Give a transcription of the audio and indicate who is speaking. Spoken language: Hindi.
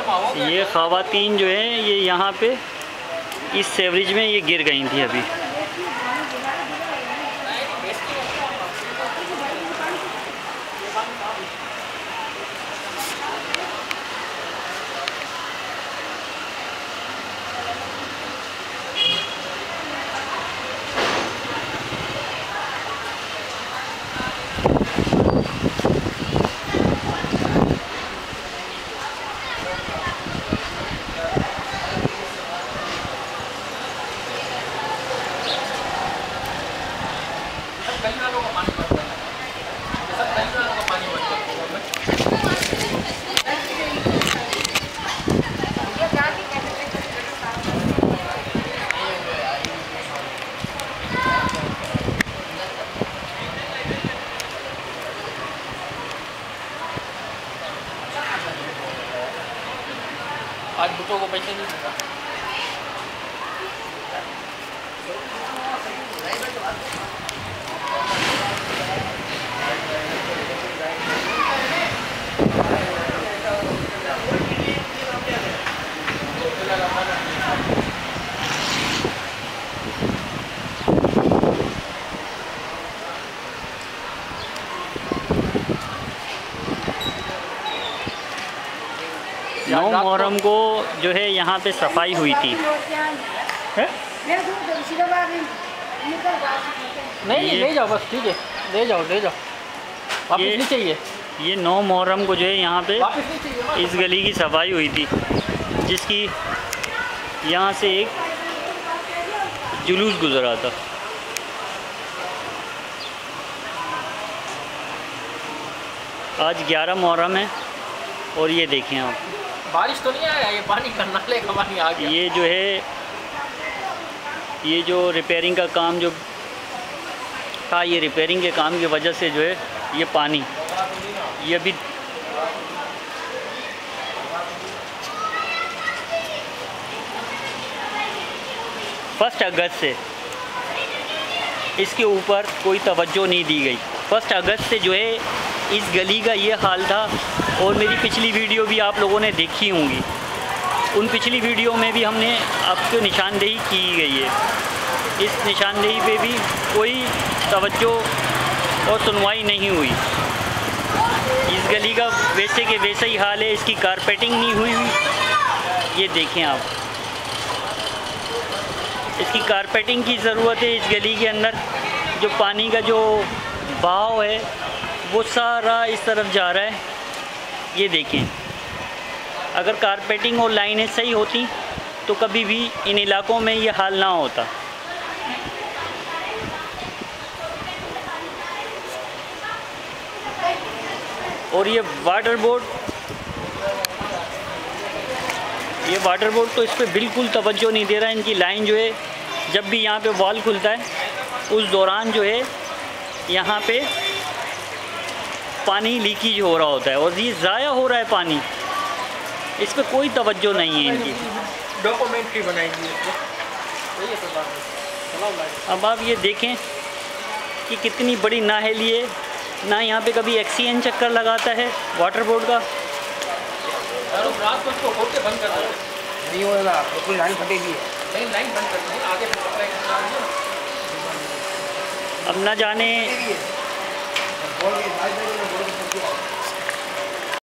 Speaker 1: ये ख़वातीन जो है ये यहाँ पे इस सेवरेज में ये गिर गई थी अभी।
Speaker 2: आज भुट्टो को पैसे नहीं दूंगा।
Speaker 1: नौ मुहर्रम को जो है यहाँ पे सफाई हुई थी।
Speaker 2: नहीं ले जाओ बस, ठीक है ले जाओ वापस नहीं चाहिए।
Speaker 1: ये 9 मुहर्रम को जो है यहाँ पे इस गली की सफाई हुई थी, जिसकी यहाँ से एक जुलूस गुजरा था। आज 11 मुहर्रम है और ये देखें आप,
Speaker 2: बारिश तो नहीं आया, ये पानी का नाले का पानी आ गया।
Speaker 1: ये जो है ये जो रिपेयरिंग का काम जो था, ये रिपेयरिंग के काम की वजह से जो है ये पानी ये अभी फर्स्ट अगस्त से इसके ऊपर कोई तवज्जो नहीं दी गई। 1 अगस्त से जो है इस गली का ये हाल था, और मेरी पिछली वीडियो भी आप लोगों ने देखी होंगी। उन पिछली वीडियो में भी हमने आपको निशानदेही की गई है। इस निशानदेही पे भी कोई तवज्जो और सुनवाई नहीं हुई। इस गली का वैसे के वैसा ही हाल है, इसकी कारपेटिंग नहीं हुई। ये देखें आप, इसकी कारपेटिंग की ज़रूरत है। इस गली के अंदर जो पानी का जो बहाव है वो सारा इस तरफ जा रहा है। ये देखें, अगर कारपेटिंग और लाइनें सही होती तो कभी भी इन इलाकों में ये हाल ना होता। और ये वाटर बोर्ड तो इस पर बिल्कुल तवज्जो नहीं दे रहा है। इनकी लाइन जो है, जब भी यहाँ पे वॉल खुलता है उस दौरान जो है यहाँ पे पानी लीकेज हो रहा होता है और ये ज़ाया हो रहा है पानी। इस पर कोई तवज्जो नहीं है इनकी।
Speaker 2: डॉक्यूमेंट्री बनाएंगी।
Speaker 1: अब आप ये देखें कि कितनी बड़ी नाअहली है ना, यहाँ पे कभी एक्सीएन चक्कर लगाता है वाटर बोर्ड का।
Speaker 2: रात को इसको खोल के बंद कर दो, नहीं होगा तो लाइन फटेगी। नहीं लाइन बंद कर दो, आगे अब
Speaker 1: ना जाने